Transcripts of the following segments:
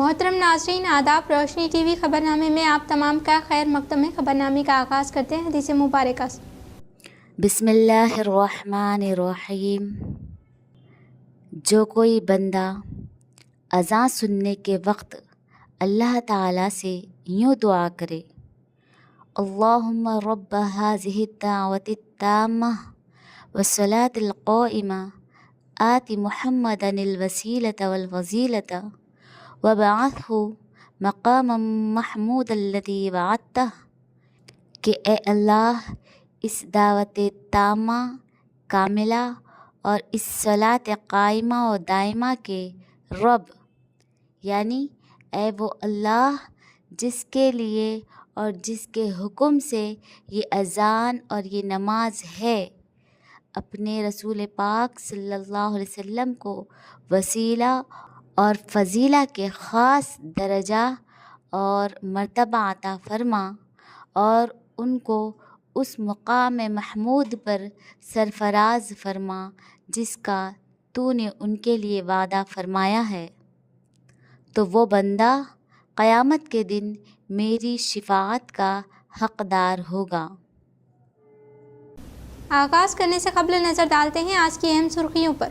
मोहतरम नाज़रीन, आदाब। रोशनी टीवी खबरनामे में आप तमाम का खैर मकदम है। खबरनामे का आगाज़ करते हैं हदीस मुबारक से। बिस्मिल्लाहिर्रहमानिर्रहीम। जो कोई बंदा अज़ान सुनने के वक्त अल्लाह ताला से यूँ दुआ करे, अल्लाहुम्मा रब्ब हाज़िहि दावति ताम्मा वस्सलातिल क़ाइमा आति मुहम्मदनिल वसीलता वल फज़ीलता वबअथहु मक़ामम महमूदल्लज़ी वअदतह, कि ए अल्लाह, इस दावत तामा कामिला और इस सलात कायमा और दायमा के रब, यानी ए वो अल्लाह जिसके लिए और जिसके हुक्म से ये अज़ान और ये नमाज है, अपने रसूल पाक सल्लल्लाहु अलैहि वसल्लम को वसीला और फ़ज़ीला के ख़ास दर्जा और मर्तबा अता फ़रमा और उनको उस मुक़ाम महमूद पर सरफराज फरमा जिसका तूने उनके लिए वादा फरमाया है, तो वो बंदा क़यामत के दिन मेरी शिफ़ाअत का हक़दार होगा। आगाज़ करने से कबल नज़र डालते हैं आज की अहम सुर्खियों पर।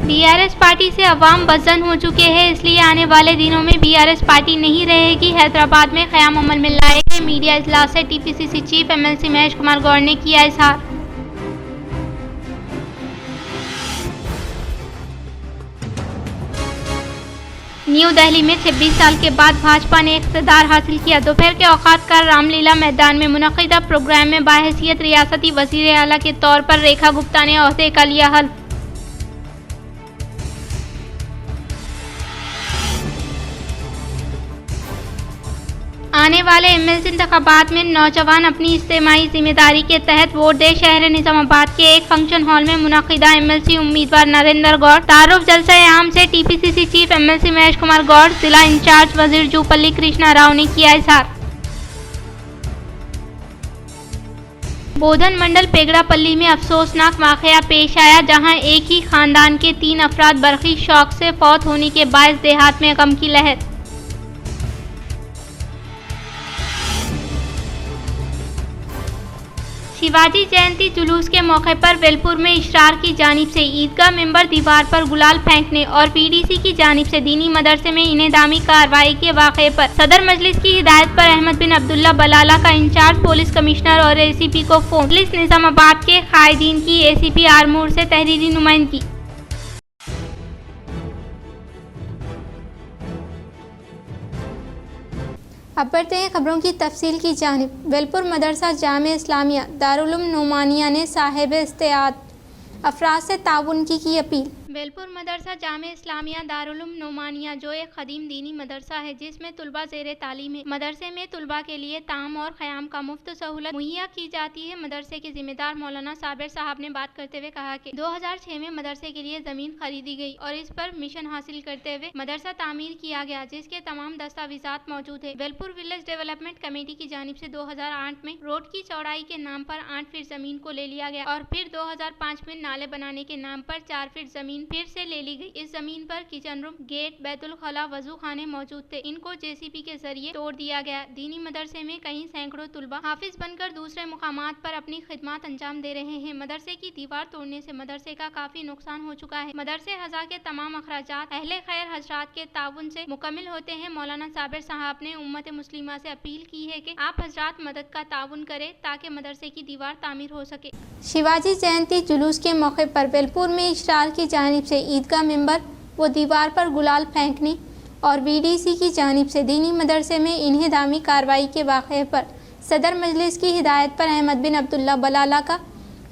बीआरएस पार्टी से अवाम बज़न हो चुके हैं, इसलिए आने वाले दिनों में बीआरएस पार्टी नहीं रहेगी। हैदराबाद में क़याम अमल में लाए गए मीडिया इजलास से TPCC chief MLC Mahesh Kumar Goud ने किया इज़हार। न्यू दिल्ली में 26 साल के बाद भाजपा ने इक़्तिदार हासिल किया। दोपहर के औकात का रामलीला मैदान में मुनक़िदा प्रोग्राम में बाहैसियत रियासती वज़ीर आला के तौर पर रेखा गुप्ता ने ओहदे का लिया हल्फ। आने वाले एमएलसी इंतखाबात में नौजवान अपनी इज्तिमाई जिम्मेदारी के तहत वोट दे। शहर निज़ामाबाद के एक फंक्शन हॉल में मुनक़िदा एमएलसी उम्मीदवार नरेंद्र गौड़ तारुफ जलसा आम से TPCC chief MLC Mahesh Kumar Goud, जिला इंचार्ज वजीर जूपल्ली कृष्णा राव ने किया इज़हार। बोधन मंडल पेगड़ापल्ली में अफसोसनाक वाक़या पेश आया, जहां एक ही खानदान के 3 अफराद बरक़ी शौक से फौत होने के बायस देहात में गम की लहर। शिवाजी जयंती जुलूस के मौके पर वेलपुर में इशरार की जानिब से ईदगाह मेंबर दीवार पर गुलाल फेंकने और पीडीसी की जानिब से दीनी मदरसे में इनेदामी कार्रवाई के वाक़े पर सदर मजलिस की हिदायत पर अहमद बिन अब्दुल्ला बलाला का इंचार्ज पुलिस कमिश्नर और एसीपी को फोन। पुलिस निज़ामाबाद के कायदीन की एसीपी आरमूर से तहरीरी नुमाइंदगी। अब बढ़ते हैं खबरों की तफसील की जानिब। वेलपुर मदरसा जामे इस्लामिया दारुल उलूम नोमानिया ने साहिब इस्तेआद अफराद से ताउन की अपील। वेलपुर मदरसा जामे इस्लामिया दारुल उलूम नोमानिया, जो एक क़दीम दीनी मदरसा है जिसमें तुलबा ज़ेरे तालीम है, मदरसे में तुलबा के लिए ताम और क़याम का मुफ्त सहूलत मुहैया की जाती है। मदरसे के जिम्मेदार मौलाना साबिर साहब ने बात करते हुए कहा कि 2006 में मदरसे के लिए ज़मीन खरीदी गई और इस पर मिशन हासिल करते हुए मदरसा तामीर किया गया, जिसके तमाम दस्तावेज़ात मौजूद है। वेलपुर विलेज डेवलपमेंट कमेटी की जानिब से 2008 में रोड की चौड़ाई के नाम पर 8 फीट ज़मीन को ले लिया गया और फिर 2005 में नाले बनाने के नाम पर 4 फीट ज़मीन फिर से ले ली गई। इस जमीन पर किचन रूम, गेट, बैतुल खला, वजू खाने मौजूद थे। इनको जेसीबी के जरिए तोड़ दिया गया। दीनी मदरसे में कहीं सैकड़ों तुलबा हाफिज बनकर दूसरे मुकामात पर अपनी खिदमत अंजाम दे रहे हैं। मदरसे की दीवार तोड़ने से मदरसे का काफी नुकसान हो चुका है। मदरसे हज़ा के तमाम अखराजात अहले खैर हजरात के ताउन से मुकम्मिल होते हैं। मौलाना साबिर साहब ने उम्मत मुस्लिमा से अपील की है कि आप हजरात मदद का ताउन करें ताकि मदरसे की दीवार तामीर हो सके। शिवाजी जयंती जुलूस के मौके पर वेलपुर में इशरार की जानिब से ईदगाह मेंबर व दीवार पर गुलाल फेंकने और बीडीसी की जानिब से दीनी मदरसे में इन्हेदामी कार्रवाई के वाक़े पर सदर मजलिस की हिदायत पर अहमद बिन अब्दुल्ला बलाला का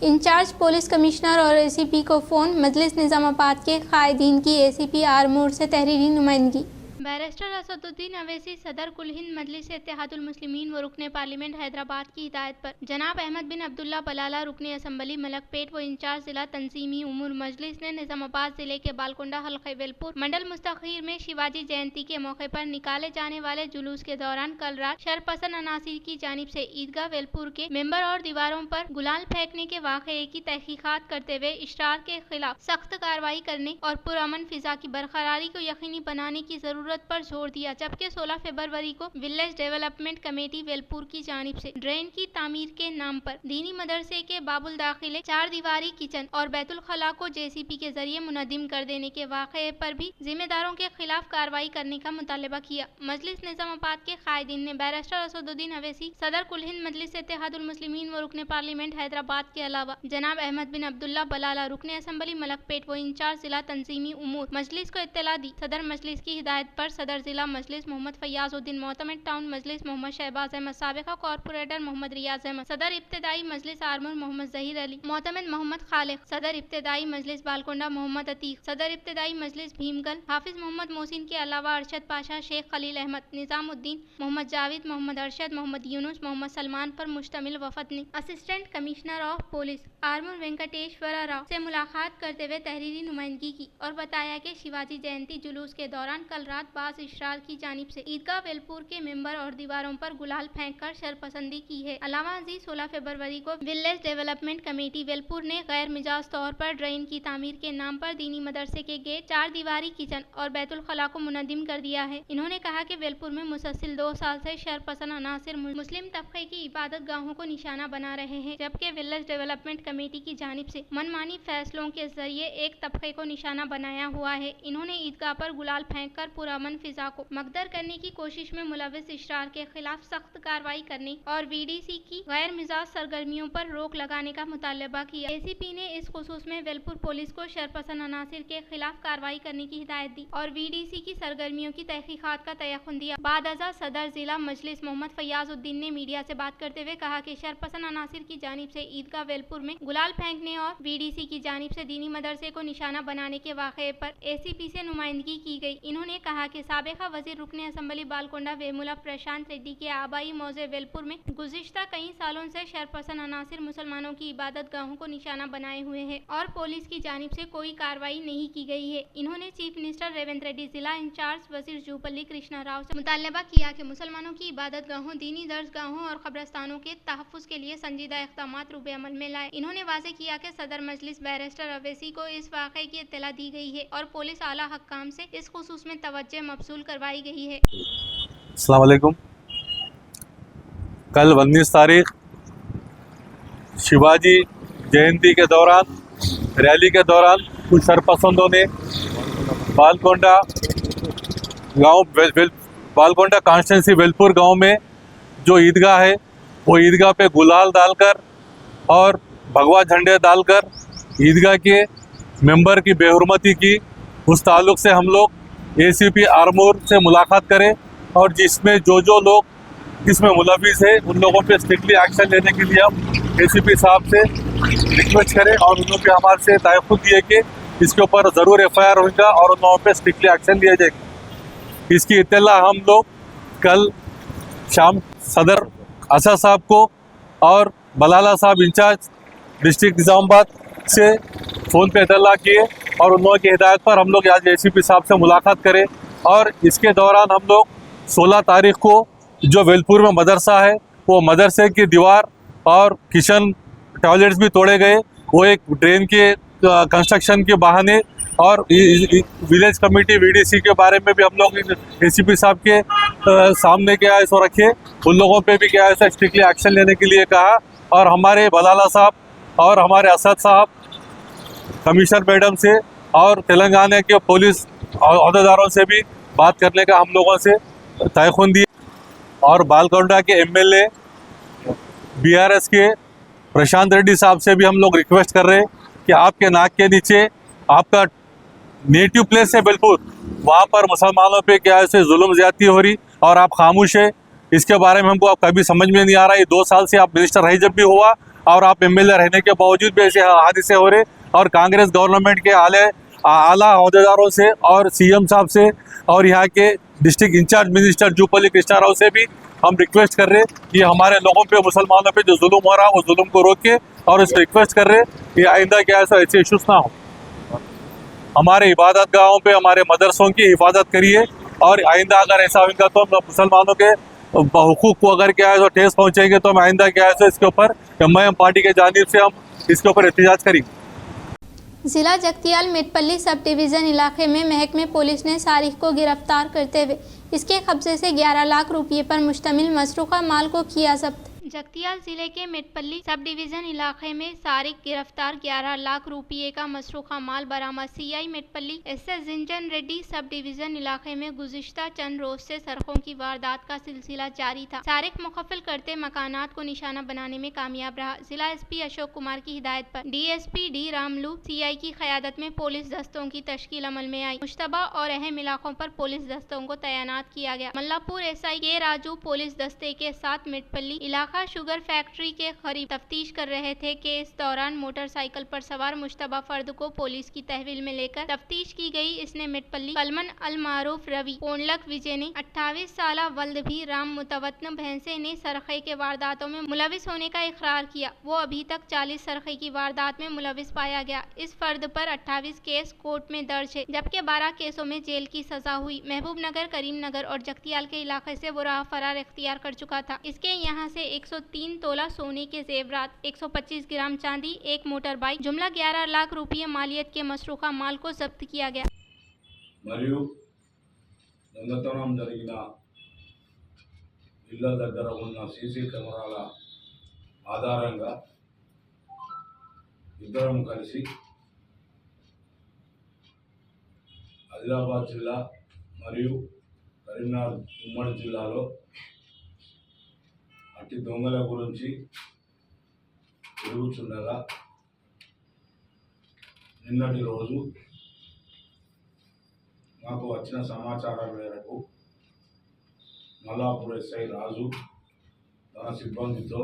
इंचार्ज पुलिस कमिश्नर और एसीपी को फ़ोन। मजलिस निज़ामाबाद के कायदीन की एसीपी आरमूर से तहरीरी नुमाइंदगी। बैरिस्टर असदुद्दीन अवैसी सदर कुल हिंद मजलिस इत्तेहादुल मुस्लिमीन व रुकने पार्लियामेंट हैदराबाद की हिदायत पर जनाब अहमद बिन अब्दुल्ला बलाला रुकने असम्बली मलकपेट व इंचार्ज जिला तंजीमी उमूर मजलिस ने निजामाबाद जिले के बालकोंडा हल्के वेलपुर मंडल मुस्तखीर में शिवाजी जयंती के मौके पर निकाले जाने वाले जुलूस के दौरान कल रात शरपसंद अनासिर की जानिब से ईदगाह वेलपुर के मेंबर और दीवारों पर गुलाल फेंकने के वाक़ये की तहकीकात करते हुए इशरार के खिलाफ सख्त कार्रवाई करने और पुरअमन फिजा की बरकरारी को यकीनी बनाने की जरूरत पर जोर दिया। जबकि 16 फरवरी को विलेज डेवलपमेंट कमेटी वेलपुर की जानिब से ड्रेन की तामीर के नाम पर दीनी मदरसे के बाबुल दाखिले 4 दीवारी किचन और बैतुल खला को जेसीपी के जरिए मुनद्दिम कर देने के वाक़ये पर भी जिम्मेदारों के खिलाफ कार्रवाई करने का मुतालबा किया। मजलिस निजामाबाद के कायदीन ने बैरिस्टर असदुद्दीन अवैसी सदर कुल हिंद मजलिस इत्तेहादुल मुस्लिमीन व रुकने पार्लियामेंट हैदराबाद के अलावा जनाब अहमद बिन अब्दुल्ला बलाला रुकने असम्बली मलकपेट व इंचार्ज जिला तंजीमी उमूर मजलिस को इत्तला दी। सदर मजलिस की हिदायत पर सदर जिला मजलिस मोहम्मद फयाजुद्दीन, मोहतमिद टाउन मजलिस मोहम्मद शहबाज अहमद, साबिका कॉर्पोरेटर मोहम्मद रियाज अहमद, सदर इब्तदाई मजलिस आरमूर मोहम्मद जहीर अली, मोहतमिद मोहम्मद खालिक, सदर इब्तदाई मजलिस बालकोंडा मोहम्मद अतीक, सदर इब्तदाई मजलिस भीमगल हाफिज मोहम्मद मोहसिन के अलावा अरशद पाशा, शेख खलील अहमद, निजामुद्दीन, मोहम्मद जावेद, मोहम्मद अरशद, मोहम्मद यूनुस, मोहम्मद सलमान पर मुश्तमिल वफद ने assistant commissioner of police Armoor Venkateshwar Rao से मुलाकात करते हुए तहरीरी नुमाइंदगी की और बताया कि शिवाजी जयंती जुलूस के दौरान कल रात बाज इशरार की जानिब से ईदगाह वेलपुर के मेंबर और दीवारों पर गुलाल फेंककर शरपसंदी की है। अलावा 16 फरवरी को विलेज डेवलपमेंट कमेटी वेलपुर ने गैर मिजाज तौर पर ड्रेन की तामीर के नाम पर दीनी मदरसे के गेट 4 दीवारी किचन और बैतुल खला को मुनद्दिम कर दिया है। इन्होंने कहा कि वेलपुर में मुसलसिल 2 साल से शरपसंद अनासिर मुस्लिम तबके की इबादत गाहों को निशाना बना रहे हैं, जबकि विलेज डेवलपमेंट कमेटी की जानिब से मनमानी फैसलों के जरिए एक तबके को निशाना बनाया हुआ है। इन्होंने ईदगाह पर गुलाल फेंक कर पुरअमन फिजा को मकदर करने की कोशिश में मुलविस इशरार के खिलाफ सख्त कार्रवाई करने और वीडीसी की गैर मिजाज सरगर्मियों पर रोक लगाने का मुतालबा किया। एसीपी ने इस खुसूस में वेलपुर पुलिस को शरपसंद अनासिर के खिलाफ कार्रवाई करने की हिदायत दी और वीडीसी की सरगर्मियों की तहकीकात का तयख्खुन दिया। बाद अज़ा सदर जिला मजलिस मोहम्मद फयाजुद्दीन ने मीडिया से बात करते हुए कहा कि शरपसंद अनासिर की जानिब से ईदगाह वेलपुर में गुलाल फेंकने और वीडीसी की जानिब से दीनी मदरसे को निशाना बनाने के वाक़ये पर एसीपी से नुमाइंदगी की गई। इन्होंने कहा कि साबिका वजीर रुकने असम्बली बालकोंडा वेमुला प्रशांत रेड्डी के आबाई मौजे वेलपुर में गुज़िश्ता कई सालों से शरपसंद अनासिर मुसलमानों की इबादत गाहों को निशाना बनाए हुए हैं और पुलिस की जानिब से कोई कार्रवाई नहीं की गई है। इन्होंने चीफ मिनिस्टर रेवंत रेड्डी, जिला इंचार्ज वजीर जूपल्ली कृष्णा राव से मुतालबा किया कि मुसलमानों की इबादत गाहों, दीनी दर्जगाहों और कब्रस्तानों के तहफ़्फ़ुज़ के लिए संजीदा इक़दामात रूबे अमल में लाए। इन्होंने वाज़ेह किया कि सदर मजलिस बैरिस्टर अवैसी को इस वाक़ये की इत्तला दी गई है और पुलिस आला हक्काम से इस खुसूस में तवज्जो मबसूल करवाई गई है। अस्सलाम वालेकुम। कल 19 तारीख शिवाजी जयंती के दौरान रैली के दौरान कुछ शरपसंदों ने बालकोंडा बालकोंडा कॉन्स्टिट्यूंसी वेलपुर गांव में जो ईदगाह है वो ईदगाह पे गुलाल डालकर और भगवा झंडे डालकर ईदगाह के मेंबर की बेहुरमती की। उस ताल्लुक़ से हम लोग एसीपी आरमूर से मुलाकात करें और जिसमें जो लोग इसमें मुलविस है उन लोगों पे स्ट्रिक्टली एक्शन लेने के लिए हम एसीपी साहब से रिक्वेस्ट करें और उन लोगों के हमारे से तयफ़ुक़ दिए कि इसके ऊपर ज़रूर FIR होगा और उन लोगों पे स्ट्रिक्टली एक्शन लिया जाएगा। इसकी इत्तला हम लोग कल शाम सदर असद साहब को और बलाला साहब इंचार्ज डिस्ट्रिक्ट निज़ामाबाद से फ़ोन पे इत्तला किए और उन लोगों की हिदायत पर हम लोग आज एसीपी साहब से मुलाकात करें और इसके दौरान हम लोग 16 तारीख को जो वेलपुर में मदरसा है वो मदरसे की दीवार और किचन टॉयलेट्स भी तोड़े गए। वो एक ड्रेन के कंस्ट्रक्शन के बहाने और विलेज कमेटी वीडीसी के बारे में भी हम लोग एसीपी साहब के सामने क्या है सो रखे, उन लोगों पे भी क्या है स्ट्रिक्टली एक्शन लेने के लिए कहा और हमारे बलाला साहब और हमारे असद साहब कमिश्नर मैडम से और तेलंगाना के पुलिस अहदेदारों से भी बात करने का हम लोगों से तयख़ुन दिया और बालकोंडा के MLA BRS के प्रशांत रेड्डी साहब से भी हम लोग रिक्वेस्ट कर रहे हैं कि आपके नाक के नीचे आपका नेटिव प्लेस है वेलपुर, वहाँ पर मुसलमानों पे क्या ऐसे जुल्म ज़्यादती हो रही और आप खामोश है। इसके बारे में हमको कभी समझ में नहीं आ रहा है। 2 साल से आप मिनिस्टर रही जब भी हुआ और आप MLA रहने के बावजूद भी ऐसे हादसे हो रहे और कांग्रेस गवर्नमेंट के आला अहदेदारों से और CM साहब से और यहाँ के district in-charge minister Jupally Krishna Rao से भी हम रिक्वेस्ट कर रहे हैं कि हमारे लोगों पे, मुसलमानों पे जो जुल्म हो रहा है वो जुल्म को रोके, और इसको रिक्वेस्ट कर रहे हैं कि आइंदा क्या ऐसे इश्यूज ना हो। हमारे इबादत गाहों पे, हमारे मदरसों की हिफाजत करिए, और आइंदा अगर ऐसा होगा तो हम मुसलमानों के हुकूक को अगर क्या है तो ठेस पहुंचेंगे, तो हम आइंदा क्या है इसके ऊपर मैं पार्टी के जानिब से हम इसके ऊपर एहतजाज करेंगे। जिला जगतियाल मेटपल्ली सब डिवीज़न इलाके में महकमे पुलिस ने सारिक को गिरफ्तार करते हुए इसके कब्जे से 11 लाख रुपये पर मुश्तमिल मसरूक़ा माल को किया जब्त। जगतियाल जिले के मेटपल्ली सब डिवीज़न इलाके में सारिक गिरफ्तार 11 लाख रुपये का मसरूक़ा माल बरामद। CI Metpally SS Jinjan Reddy sub division इलाके में गुज़िश्ता चंद रोज से सड़कों की वारदात का सिलसिला जारी था। सारिक मुखफ़िल करते मकानात को निशाना बनाने में कामयाब रहा। जिला एसपी अशोक कुमार की हिदायत पर डीएसपी डी रामलू सीआई की क़यादत में पुलिस दस्तों की तश्कील अमल में आई। मुश्तबा और अहम इलाकों पर पुलिस दस्तों को तैनात किया गया। मल्लापुर एसआई के राजू पुलिस दस्ते के साथ मेटपल्ली इलाका शुगर फैक्ट्री के करीब तफ्तीश कर रहे थे कि इस दौरान मोटरसाइकिल पर सवार मुश्तबा फर्द को पुलिस की तहवील में लेकर तफ्तीश की गई। इसने मेटपल्ली कलमन अल मारूफ रवि पोंडलक विजय ने 28 साल वल्द भी राम मुतवत्तन भैंसे ने सरखे के वारदातों में मुलविस होने का इकरार किया। वो अभी तक 40 सरखे की वारदात में मुलविस पाया गया। इस फर्द पर 28 केस कोर्ट में दर्ज है, जबकि 12 केसों में जेल की सजा हुई। महबूब नगर, करीम नगर और जगतियाल के इलाके से वो राह फरार इख्तियार कर चुका था। इसके यहाँ से 103 तोला सोने के जेवरात, 125 ग्राम चांदी, एक मोटर बाइक, जुमला 11 लाख रुपये मालियत के मसरूक़ा माल को जब्त किया गया। మరియు దొంగతనం జరిగిన ఇళ్ల దగ్గర ఉన్న సీసీ కెమెరాల ఆధారంగా ఇద్దరం కలిసి ఆదిలాబాద్ జిల్లా మరియు కరీంనగర్ ఉమ్మడి జిల్లాలో అట్టి దొంగల గురించి తిరుగుతుండగా నిన్నటి రోజు నాకు వచ్చిన సమాచారం మేరకు మల్లాపూర్ ఎస్ఐ రాజు తన సిబ్బందితో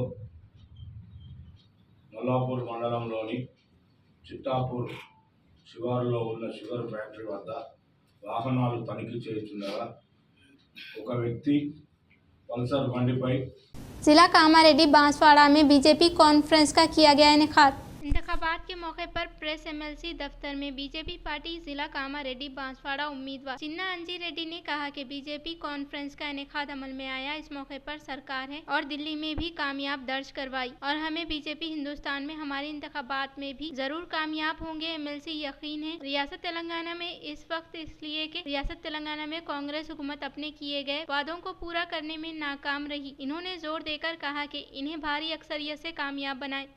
మల్లాపూర్ మండలంలోని చిట్టాపూర్ శివారులో ఉన్న షుగర్ ఫ్యాక్టరీ వద్ద వాహనాలు తనిఖీ చేస్తుండగా ఒక వ్యక్తి पल्सर बंडी पर जिला कामारेड्डी बांसवाड़ा में बीजेपी कॉन्फ्रेंस का किया गया इनेकाद। इंतखाबात के मौके पर प्रेस एमएलसी दफ्तर में बीजेपी पार्टी जिला कामारेड्डी बांसवाड़ा उम्मीदवार चिन्ना अंजी रेड्डी ने कहा कि बीजेपी कॉन्फ्रेंस का इनेकाद अमल में आया। इस मौके पर सरकार है और दिल्ली में भी कामयाब दर्ज करवाई और हमें बीजेपी हिंदुस्तान में हमारे इंतखाबात में भी जरूर कामयाब होंगे। एमएलसी यकीन है रियासत तेलंगाना में इस वक्त इसलिए कि रियासत तेलंगाना में कांग्रेस हुकूमत अपने किए गए वादों को पूरा करने में नाकाम रही। इन्होंने जोर देकर कहा कि इन्हें भारी अक्सरियत से कामयाब बनाए।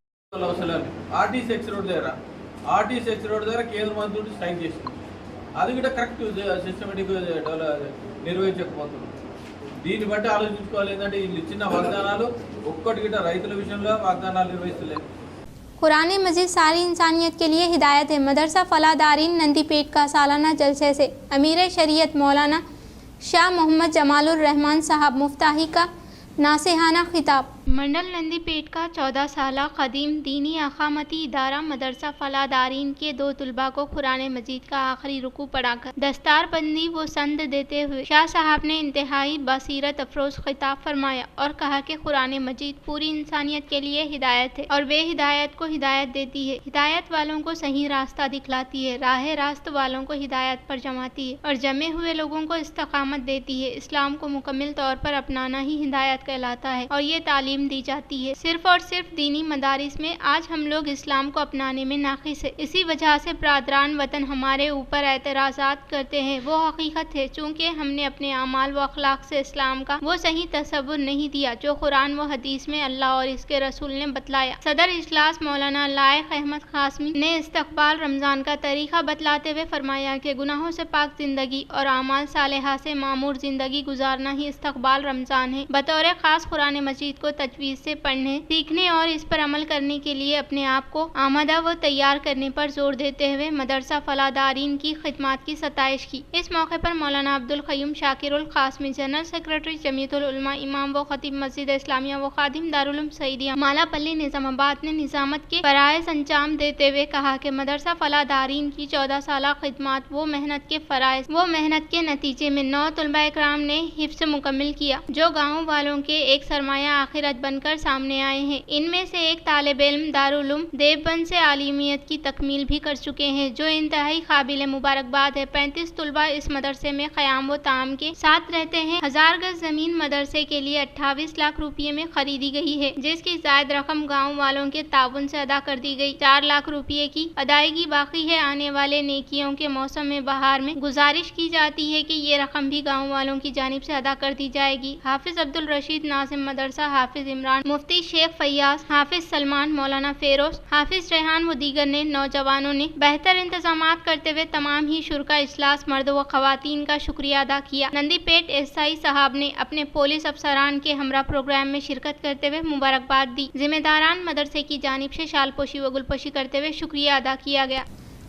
ఆర్టీసీ రోడ్ దగ్గర కేంద్ర మంత్రుడు స్ట్రైక్ చేసింది. అది కూడా కరెక్ట్ సిస్టమేటిక్ నిర్వహించకపోతున్నారు. దీన్ని బట్టి ఆలోచించుకోవాలి ఏంటంటే వీళ్ళు ఇచ్చిన వాగ్దానాలు ఒక్కటి గిట్ట రైతుల విషయంలో వాగ్దానాలు నిర్వహిస్తలేదు. कुरान मजीद सारी इंसानियत के लिए हिदायत है। मदरसा फलादारीन नंदीपेट का सालाना जलसे से अमीर शरीयत मौलाना शाह मोहम्मद जमालुर रहमान साहब मुफ्ताही का नासेहाना खिताब। मंडल नंदीपेट का 14 साला कदीम दीनी अकामती इदारा मदरसा फलादारीन के 2 तुलबा को कुरान मजीद का आखिरी रुकू पढ़ाकर दस्तार बंदी व संद देते हुए शाह साहब ने इंतहाई बसीरत अफरोज खिताब फरमाया और कहा कि कुरान मजीद पूरी इंसानियत के लिए हिदायत है और वे हिदायत को हिदायत देती है, हिदायत वालों को सही रास्ता दिखलाती है, राह रास्त वालों को हिदायत पर जमाती है और जमे हुए लोगों को इस्तकामत देती है। इस्लाम को मुकम्मल तौर पर अपनाना ही हिदायत कहलाता है और ये तालीम दी जाती है। सिर्फ और सिर्फ दीनी मदारिस में आज हम लोग इस्लाम को अपनाने में नाक़िस है। इसी वजह से बरादरान वतन हमारे ऊपर एतराज़ात करते हैं। वो हकीकत है चूँकि हमने अपने अमाल व अखलाक से इस्लाम का वो सही तसव्वुर नहीं दिया जो कुरान व हदीस में अल्लाह और इसके रसूल ने बतलाया। सदर इजलास मौलाना लायक अहमद कासमी ने इस्तकबाल रमज़ान का तरीका बतलाते हुए फरमाया कि गुनाहों से पाक ज़िंदगी और अमाल सालेहा से मामूर ज़िंदगी गुजारना ही इस्तकबाल रमज़ान है। बतौर ख़ास कुरान मजीद को तजवीज़ से पढ़ने, सीखने और इस पर अमल करने के लिए अपने आप को आमादा व तैयार करने पर जोर देते हुए मदरसा फलादारीन की खिदमत की सताइश की। इस मौके पर मौलाना अब्दुल क़य्यूम शाकिरुल क़ासमी, जनरल सेक्रेटरी जमीयतुल उलमा, इमाम व खतीब मस्जिद इस्लामिया व खादिम दारुल उलूम सईदिया मालापल्ली निज़ामाबाद ने निज़ामत के फ़राइज़ अंजाम देते हुए कहा कि मदरसा फलादारीन की 14 साला खिदमत वो मेहनत के फ़राइज़ वो मेहनत के नतीजे में 9 तलबा इकराम ने हिफ्ज़ मुकम्मिल किया, जो गाँव वालों के एक सरमाया आखिरत बनकर सामने आए हैं। इनमें से एक तालिब इल्म दारुल उलूम देवबंद से आलिमियत की तकमील भी कर चुके हैं, जो इंतहाई काबिल मुबारकबाद है। 35 तलबा इस मदरसे में क़याम व ताम के साथ रहते हैं। 1000 गज ज़मीन मदरसे के लिए 28 लाख रुपये में खरीदी गई है, जिसकी ज़ायद रकम गाँव वालों के ताउन से अदा कर दी गई। 4 लाख रुपये की अदायगी बाकी है। आने वाले नेकियों के मौसम में बहार में गुजारिश की जाती है कि ये रकम भी गाँव वालों की जानिब से अदा कर दी जाएगी। हाफिज अब्दुल रशीद नाजिम मदरसा, हाफिज इमरान, मुफ्ती शेख फैयाज, हाफिज सलमान, मौलाना फेरोज, हाफिज रेहान व दीगर ने नौजवानों ने बेहतर इंतजामात करते हुए तमाम ही शुरका इजलास मर्द व खवातीन का शुक्रिया अदा किया। नंदीपेट एसआई साहब ने अपने पुलिस अफसरान के हमरा प्रोग्राम में शिरकत करते हुए मुबारकबाद दी। जिम्मेदारान मदरसे की जानिब से शालपोशी व गुलपोशी करते हुए शुक्रिया अदा किया गया।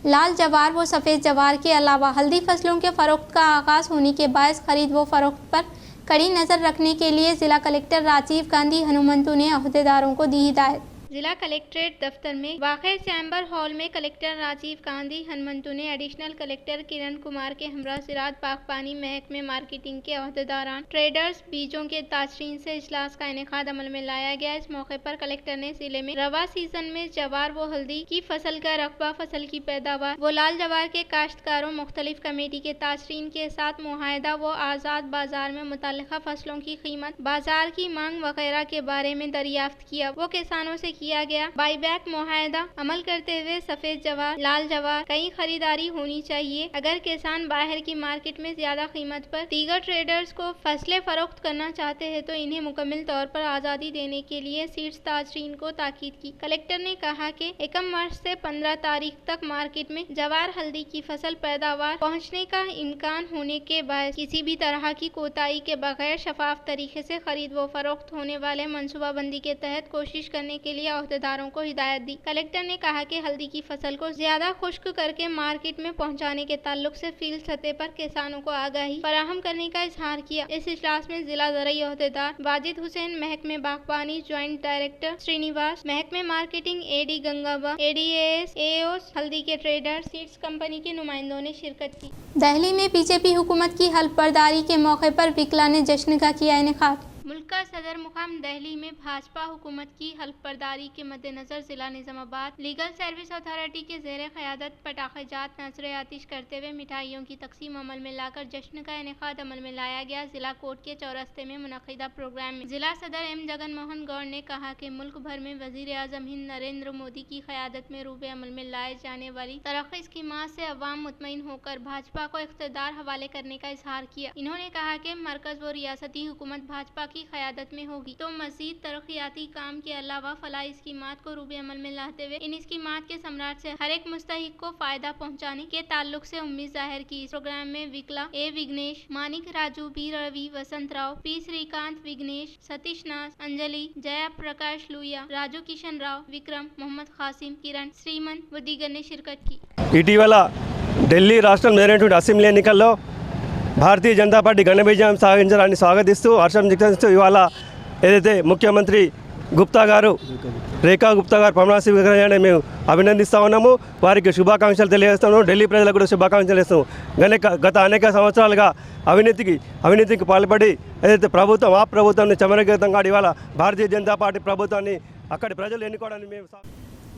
लाल जवार व सफ़ेद जवार के अलावा हल्दी फसलों के फ़रोख्त का आगाज़ होने के बायस खरीद व फ़रोख्त पर कड़ी नज़र रखने के लिए ज़िला कलेक्टर राजीव गांधी हनुमंतु ने अहदेदारों को दी हिदायत। जिला कलेक्ट्रेट दफ्तर में वाक़े चैम्बर हॉल में कलेक्टर राजीव गांधी हनुमंतु ने एडिशनल कलेक्टर किरण कुमार के हमरा ज़राअत बागबानी महकमे मार्केटिंग के अहदेदारान, ट्रेडर्स, बीजों के ताजरीन से इजलास का इनेकाद अमल में लाया गया। इस मौके पर कलेक्टर ने जिले में रवा सीजन में जवार व हल्दी की फसल का रकबा, फसल की पैदावार व लाल जवार के काश्तकारों, मुख्तलिफ कमेटी के ताजरीन के साथ मुआहदा व आज़ाद बाजार में मुतल्लिका फसलों की कीमत, बाजार की मांग वगैरह के बारे में दरियाफ्त किया। वो किसानों से किया गया बाईबैक मुआहदा अमल करते हुए सफेद जवार, लाल जवार कई खरीदारी होनी चाहिए। अगर किसान बाहर की मार्केट में ज्यादा कीमत पर दीगर ट्रेडर्स को फसलें फरोख्त करना चाहते हैं तो इन्हें मुकम्मल तौर पर आज़ादी देने के लिए सीड्स ताजरीन को ताकीद की। कलेक्टर ने कहा कि 1 मार्च से 15 तारीख तक मार्केट में जवार हल्दी की फसल पैदावार पहुँचने का इम्कान होने के बाद किसी भी तरह की कोताही के बगैर शफाफ तरीके से खरीद व फरोख्त होने वाले मनसूबाबंदी के तहत कोशिश करने के लिए अहदेदारों को हिदायत दी। कलेक्टर ने कहा कि हल्दी की फसल को ज्यादा खुश्क करके मार्केट में पहुंचाने के ताल्लुक से फील्ड सतह पर किसानों को आगाही फराहम करने का इजहार किया। इस इजलास में जिला ज़रई अहदेदार वाजिद हुसैन, महकमे बागबानी ज्वाइंट डायरेक्टर श्रीनिवास, महकमे मार्केटिंग एडी गंगाबा, एडीएएस, एओस, हल्दी के ट्रेडर, सीड्स कंपनी के नुमाइंदों ने शिरकत की। दिल्ली में बीजेपी हुकूमत की हल्फबर्दारी के मौके पर विकला ने जश्न का किया इनेकाद। मुल्क का सदर मुकाम दिल्ली में भाजपा हुकूमत की हल्फबर्दारी के मद्देनजर जिला निजामाबाद लीगल सर्विस अथॉरिटी के ज़ेर क़यादत पटाखेजात नजर आतिश करते हुए मिठाइयों की तकसीम अमल में लाकर जश्न का इनेकाद अमल में लाया गया। जिला कोर्ट के चौरस्ते में मुनक़िदा प्रोग्राम में जिला सदर एम जगन मोहन गौड़ ने कहा कि मुल्क भर में वज़ीर आज़म हिंद नरेंद्र मोदी की क़यादत में रूबे अमल में लाए जाने वाली तरक्की स्कीमात से अवाम मुतमईन होकर भाजपा को इख्तिदार हवाले करने का इजहार किया। इन्होंने कहा कि मरकज़ व रियासती हुकूमत भाजपा की क़यादत में होगी तो मज़ीद तरक्याती काम के अलावा फलाही स्कीमात को रूबे अमल में लाते हुए इन स्कीमात के सम्राट से हर एक मुस्तहिक को फायदा पहुँचाने के ताल्लुक से उम्मीद जाहिर की। इस प्रोग्राम में विकला ए विघ्नेश, मानिक राजू, बी रवि, वसंत राव, पी श्रीकांत, विघ्नेश, सतीश नाथ, अंजलि, जया प्रकाश लुया, राजू किशन राव, विक्रम, मोहम्मद कासिम, किरण, श्रीमन व दीगर ने शिरकत की। ఇటీవల ఢిల్లీ రాష్ట్రం జరిగినటువంటి అసెంబ్లీ ఎన్నికల్లో భారతీయ జనతా పార్టీ ఘన విజయం సాధించడాన్ని స్వాగతిస్తూ హర్షం వ్యక్తం ఇవాళ ఏదైతే ముఖ్యమంత్రి గుప్తా గారు రేఖా గుప్తా గారు ప్రమాణ స్వీకారాన్ని మేము అభినందిస్తూ ఉన్నాము, వారికి శుభాకాంక్షలు తెలియజేస్తాము, ఢిల్లీ ప్రజలకు కూడా శుభాకాంక్షలు ఇస్తాము. గత అనేక సంవత్సరాలుగా అవినీతికి పాల్పడి ఏదైతే ప్రభుత్వం ఆ ప్రభుత్వాన్ని చమరగతంగా ఇవాళ భారతీయ జనతా పార్టీ ప్రభుత్వాన్ని అక్కడి ప్రజలు ఎన్నుకోవడానికి మేము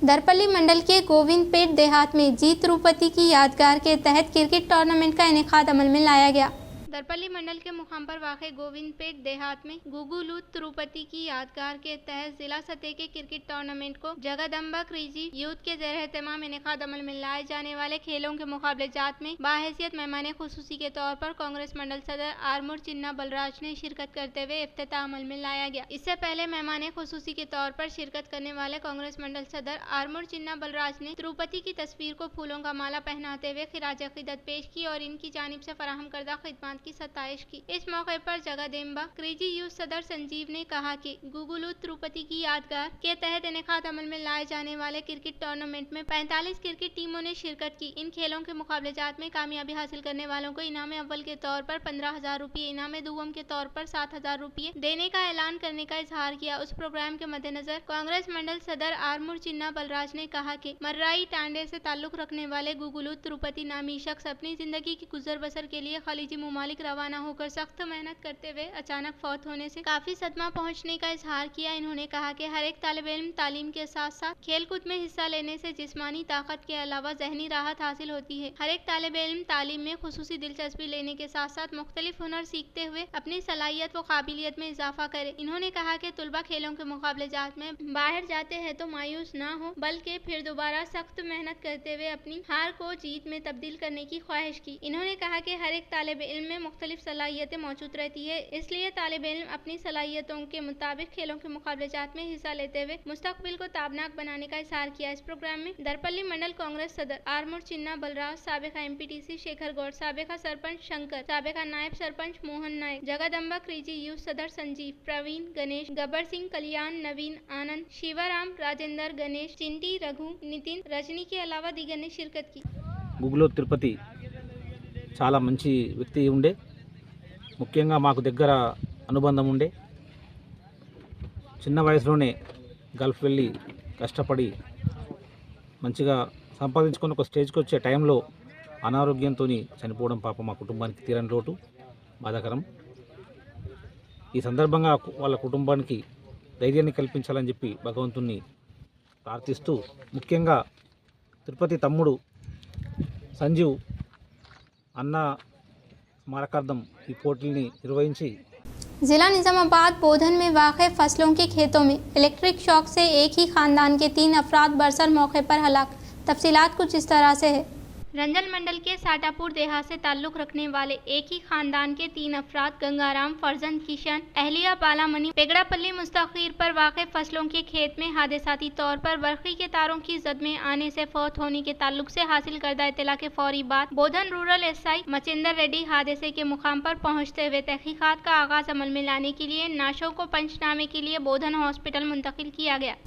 दरपल्ली मंडल के गोविंदपेट देहात में जीत तिरुपति की यादगार के तहत क्रिकेट टूर्नामेंट का इनेकाद अमल में लाया गया। दरपल्ली मंडल के मुकाम पर वाक़े गोविंदपेट देहात में गुगुलू तिरुपति की यादगार के तहत जिला सतह के क्रिकेट टूर्नामेंट को जगदम्बा क्रिजी यूथ के ज़ेर एहतमाम इनेकाद अमल में लाए जाने वाले खेलों के मुकाबले जात में बाहैसियत मेहमान खुसूसी के तौर पर कांग्रेस मंडल सदर आरमूर चिन्ना बलराज ने शिरकत करते हुए इफ्तिताह अमल में लाया गया। इससे पहले मेहमान खुसूसी के तौर पर शिरकत करने वाले कांग्रेस मंडल सदर आरमूर चिन्ना बलराज ने तिरुपति की तस्वीर को फूलों का माला पहनाते हुए खिराज अकीदत पेश की और इनकी जानिब से फराहम करदा खिदमत की सताइश की। इस मौके पर जगदेम्बा क्रेजी यूथ सदर संजीव ने कहा कि गुगुलू तिरुपति की यादगार के तहत इनेकाद अमल में लाए जाने वाले क्रिकेट टूर्नामेंट में 45 क्रिकेट टीमों ने शिरकत की। इन खेलों के मुकाबलेजात में कामयाबी हासिल करने वालों को इनाम अव्वल के तौर पर 15,000 रुपये, इनाम दुवम के तौर पर 7,000 रुपये देने का ऐलान करने का इजहार किया। उस प्रोग्राम के मद्देनजर कांग्रेस मंडल सदर आरमूर चिन्ना बलराज ने कहा कि मर्राई टांडे से ताल्लुक रखने वाले गुगुलू तिरुपति नामी शख्स अपनी जिंदगी की गुजर बसर के लिए खलीजी मुमालिक रवाना होकर सख्त मेहनत करते हुए अचानक फौत होने से काफी सदमा पहुंचने का इजहार किया। इन्होंने कहा कि हर एक तालिब इल्म तालीम के साथ साथ खेलकूद में हिस्सा लेने से जिस्मानी ताकत के अलावा जहनी राहत हासिल होती है। हर एक तालिब इल्म तालीम में खुसूसी दिलचस्पी लेने के साथ साथ मुख्तलिफ हुनर सीखते हुए अपनी सलाहियत व काबिलियत में इजाफा करे। इन्होंने कहा कि तुलबा खेलों के मुकाबलेजात में बाहर जाते हैं तो मायूस ना हो, बल्कि फिर दोबारा सख्त मेहनत करते हुए अपनी हार को जीत में तब्दील करने की ख्वाहिश की। इन्होंने कहा कि हर एक तालिब इल्म में मुख्तलिफ सलाहियतें मौजूद रहती है, इसलिए तालिब इल्म अपनी सलाहियतों के मुताबिक खेलों के मुकाबलेजात में हिस्सा लेते हुए मुस्तकबिल को ताबनाक बनाने का इजहार किया। इस प्रोग्राम में दरपल्ली मंडल कांग्रेस सदर आरमूर चिन्ना बलराज, साबिका एमपीटीसी शेखर गौड़, साबिका सरपंच शंकर, साबिका नायब सरपंच मोहन नायक, जगदम्बा क्रेजी यूथ सदर संजीव, प्रवीण, गणेश, गब्बर सिंह, कल्याण, नवीन, आनंद, शिवराम, राजेंद्र, गणेश, चिंटी, रघु, नितिन, रजनी के अलावा दीगर ने शिरकत की। గుగులో తిరుపతి చాలా మంచి వ్యక్తి ఉండే, ముఖ్యంగా మాకు దగ్గర అనుబంధం ఉండే. చిన్న వయసులోనే గల్ఫ్ వెళ్ళి కష్టపడి మంచిగా సంపాదించుకొని ఒక స్టేజ్కి వచ్చే టైంలో అనారోగ్యంతో చనిపోవడం పాపం మా కుటుంబానికి తీరని లోటు, బాధాకరం. ఈ సందర్భంగా వాళ్ళ కుటుంబానికి ధైర్యాన్ని కల్పించాలని చెప్పి భగవంతుణ్ణి ప్రార్థిస్తూ, ముఖ్యంగా తిరుపతి తమ్ముడు సంజీవ్ అన్న స్మారకార్థం ఈ పోటీల్ని నిర్వహించి जिला निजामाबाद बोधन में वाक़ फसलों के खेतों में इलेक्ट्रिक शॉक से एक ही खानदान के 3 अफराद बरसर मौके पर हलाक। तफसीलात कुछ इस तरह से है। रंजल मंडल के साटापुर देहात से ताल्लुक रखने वाले एक ही खानदान के 3 अफराद गंगाराम, फरजंद किशन, अहलिया बालामनी, पेगड़ापल्ली मुस्तकीर पर वाक़ फसलों के खेत में हादसाती तौर पर बरक़ी के तारों की जद में आने से फौत होने के ताल्लुक से हासिल करदा इत्तला के फौरी बाद बोधन रूरल एसआई मचिंदर रेड्डी हादसे के मुकाम पर पहुंचते हुए तहकीकात का आगाज अमल में लाने के लिए नाशों को पंचनामे के लिए बोधन हॉस्पिटल मुंतकिल किया गया।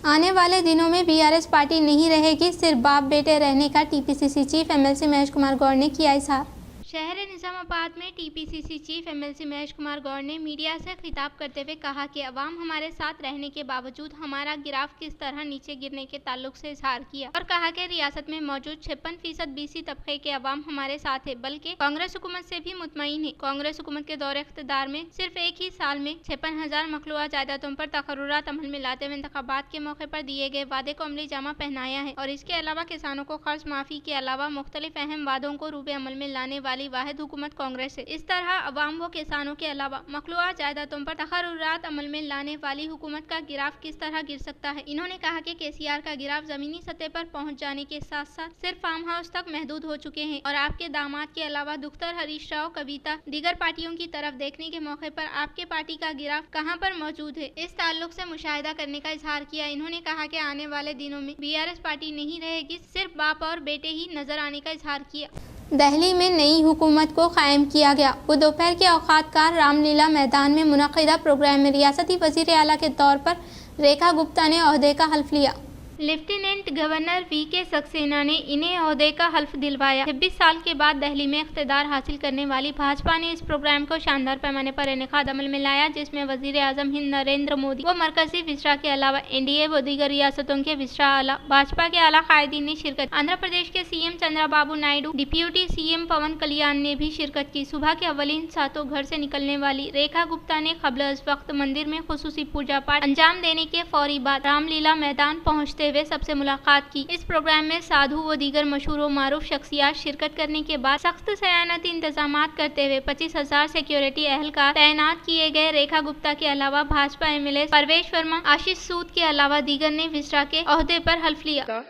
आने वाले दिनों में बीआरएस पार्टी नहीं रहेगी, सिर्फ बाप बेटे रहने का TPCC chief MLC Mahesh Kumar Goud ने किया इजहार। शहर निजामाबाद में TPCC chief MLC Mahesh Kumar Goud ने मीडिया से खिताब करते हुए कहा कि अवाम हमारे साथ रहने के बावजूद हमारा गिराफ किस तरह नीचे गिरने के ताल्लुक से इजहार किया और कहा कि रियासत में मौजूद 56% बीसी तबके के अवाम हमारे साथ है, बल्कि कांग्रेस हुकूमत से भी मुतमईन है। कांग्रेस हुकूमत के दौरे इख्तिदार में सिर्फ एक ही साल में 56,000 मखलूआ जायदादों पर तकर्रुरात अमल में लाते हुए इंतखाबात के मौके पर दिए गए वादे को अमली जामा पहनाया है और इसके अलावा किसानों को कर्ज माफी के अलावा मुख्तलिफ अहम वादों को रूबे अमल में लाने वाली वाहिद हुकूमत कांग्रेस है। इस तरह अवाम व किसानों के अलावा मखलूआ जायदादों पर तकर्रुरात अमल में लाने वाली हुकूमत का गिराफ किस तरह गिर सकता है। इन्होंने कहा कि केसीआर का गिराफ जमीनी सतह पर पहुंच जाने के साथ साथ सिर्फ फार्म हाउस तक महदूद हो चुके हैं और आपके दामाद के अलावा दुख्तर हरीश राव, कविता दीगर पार्टियों की तरफ देखने के मौके पर आपके पार्टी का गिराफ कहां पर मौजूद है, इस ताल्लुक से मुशाहिदा करने का इजहार किया। इन्होंने कहा कि आने वाले दिनों में बीआरएस पार्टी नहीं रहेगी, सिर्फ बाप और बेटे ही नजर आने का इजहार किया। दिल्ली में नई हुकूमत को कायम किया गया। वो दोपहर के औकातकार रामलीला मैदान में मुनक़िदा प्रोग्राम में रियासती वज़ीर आला के तौर पर रेखा गुप्ता ने ओहदे का हल्फ लिया। Lieutenant governor VK. सक्सेना ने इन्हें ओहदे का हल्फ दिलवाया। 26 साल के बाद दिल्ली में इख्तिदार हासिल करने वाली भाजपा ने इस प्रोग्राम को शानदार पैमाने पर इनेकाद अमल में लाया, जिसमें वजीर आजम हिंद नरेंद्र मोदी व मरकजी विज़रा के अलावा एनडीए व दीगर रियासतों के विज़रा आला, भाजपा के आला कायदीन ने शिरकत। आंध्र प्रदेश के CM Chandrababu Naidu, deputy CM Pawan Kalyan ने भी शिरकत की। सुबह के अवलिन सातों घर से निकलने वाली रेखा गुप्ता ने क़ब्ल अज़ वक्त मंदिर में खुसूसी पूजा पाठ अंजाम देने के फौरी बाद रामलीला मैदान पहुँचते हुए सबसे मुलाकात की। इस प्रोग्राम में साधु व दीगर मशहूर व मारूफ शख्सियात शिरकत करने के बाद सख्त सयानती इंतजामात करते हुए 25,000 सिक्योरिटी एहलकार तैनात किए गए। रेखा गुप्ता के अलावा भाजपा एमएलए परवेश वर्मा, आशीष सूद के अलावा दीगर ने विज़रा के ओहदे पर हल्फ लिया।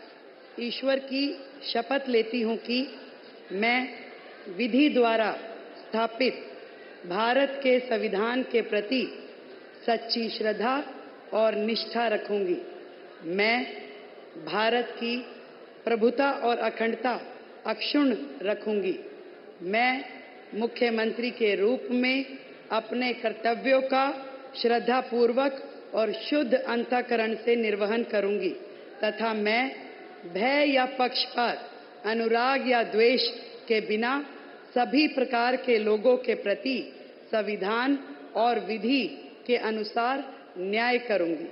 ईश्वर की शपथ लेती हूँ कि मैं विधि द्वारा स्थापित भारत के संविधान के प्रति सच्ची श्रद्धा और निष्ठा रखूंगी। मैं भारत की प्रभुता और अखंडता अक्षुण्ण रखूंगी। मैं मुख्यमंत्री के रूप में अपने कर्तव्यों का श्रद्धापूर्वक और शुद्ध अंतःकरण से निर्वहन करूंगी तथा मैं भय या पक्षपात, अनुराग या द्वेष के बिना सभी प्रकार के लोगों के प्रति संविधान और विधि के अनुसार न्याय करूंगी।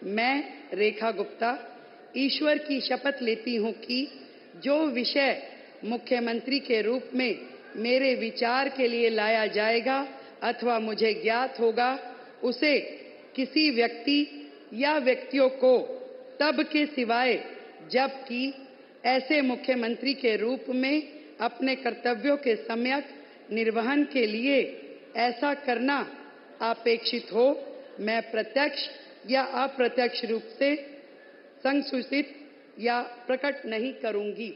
मैं रेखा गुप्ता ईश्वर की शपथ लेती हूं कि जो विषय मुख्यमंत्री के रूप में मेरे विचार के लिए लाया जाएगा अथवा मुझे ज्ञात होगा, उसे किसी व्यक्ति या व्यक्तियों को तब के सिवाय जबकि ऐसे मुख्यमंत्री के रूप में अपने कर्तव्यों के सम्यक निर्वहन के लिए ऐसा करना अपेक्षित हो, मैं प्रत्यक्ष या अप्रत्यक्ष रूप से संसूचित या प्रकट नहीं करूंगी।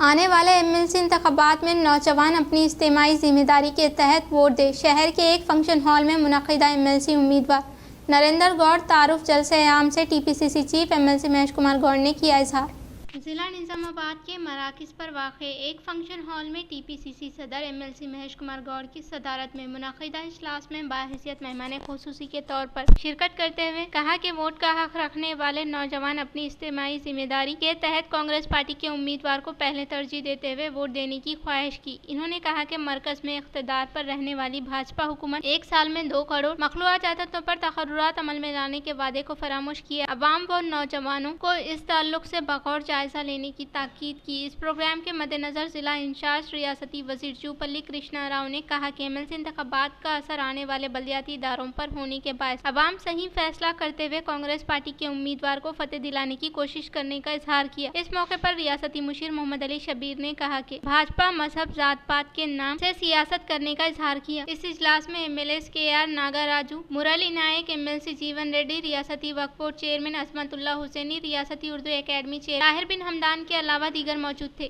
आने वाले एमएलसी इंतखाबात में नौजवान अपनी इज्तिमाई जिम्मेदारी के तहत वोट दे। शहर के एक फंक्शन हॉल में मुनक़िदा एमएलसी उम्मीदवार नरेंद्र गौड़ तारुफ जलसे आम से TPCC chief MLC Mahesh Kumar Goud ने किया इजहार। जिला निज़ामाबाद के मराकज़ पर वाक़े एक फंक्शन हॉल में टीपीसीसी सदर एमएलसी महेश कुमार गौड़ की सदारत में मुनक़िदा इजलास में बाहैसियत मेहमान ख़ुसूसी के तौर पर शिरकत करते हुए कहा कि वोट का हक़ रखने वाले नौजवान अपनी इज्तिमाई जिम्मेदारी के तहत कांग्रेस पार्टी के उम्मीदवार को पहले तरजीह देते हुए वोट देने की ख्वाहिश की। इन्होंने कहा कि मरकज़ में इक़्तिदार पर रहने वाली भाजपा हुकूमत 1 साल में 2 करोड़ मखलूआत आदतों पर तक़र्रुरात अमल में लाने के वादे को फरामोश किया। अवाम व नौजवानों को इस ताल्लुक से बग़ौर जायज़ा लेने की ताकीद की। इस प्रोग्राम के मद्देनजर जिला इंचार्ज रियासती वजीर जूपल्ली कृष्णा राव ने कहा कि एमएलसी इंतखाबात का असर आने वाले बलदियाती इदारों पर होने के बायस अवाम सही फैसला करते हुए कांग्रेस पार्टी के उम्मीदवार को फतेह दिलाने की कोशिश करने का इजहार किया। इस मौके पर रियासती मुशीर मोहम्मद अली शबीर ने कहा कि भाजपा मजहब जात पात के नाम से सियासत करने का इजहार किया। इस इजलास में एमएलए KR नागाराजू, मुरली नायक, एमएलसी जीवन रेड्डी, रियासती वक्फ बोर्ड चेयरमैन अजमतुल्ला हुसैनी, रियासती उर्दू एकेडमी चेयर ताहिर बिन हमदान के अलावा दीगर मौजूद थे।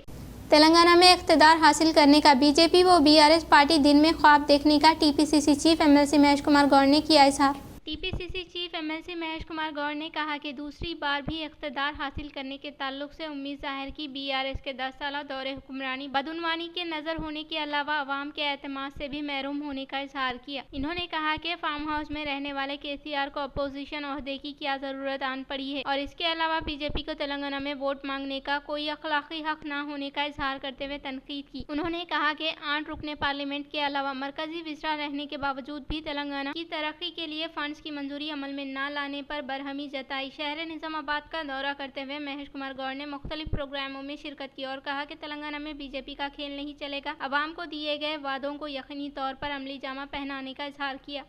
तेलंगाना में इख्तिदार हासिल करने का बीजेपी व BRS पार्टी दिन में ख्वाब देखने का TPCC chief MLC Mahesh Kumar Goud ने किया इजहार। TPCC chief MLC Mahesh Kumar Goud ने कहा कि दूसरी बार भी इख्तिदार हासिल करने के ताल्लुक से उम्मीद जाहिर की। BRS के 10 साल दौरे हुक्मरानी बदउनवानी के नज़र होने के अलावा अवाम के एतमाद से भी महरूम होने का इजहार किया। इन्होंने कहा कि फार्म हाउस में रहने वाले KCR को अपोजिशन ओहदे की क्या ज़रूरत आन पड़ी है और इसके अलावा बीजेपी को तेलंगाना में वोट मांगने का कोई अखलाकी हक न होने का इजहार करते हुए तनकीद की। उन्होंने कहा कि 8 रुकने पार्लियामेंट के अलावा मरकजी विज़रा रहने के बावजूद भी तेलंगाना की तरक्की के लिए फंड की मंजूरी अमल में न लाने पर बरहमी जताई। शहर निज़ामाबाद का दौरा करते हुए महेश कुमार गौड़ ने मुख्तलिफ प्रोग्रामों में शिरकत की और कहा कि तेलंगाना में बीजेपी का खेल नहीं चलेगा। अवाम को दिए गए वादों को यकीनी तौर पर अमली जामा पहनाने का इजहार किया।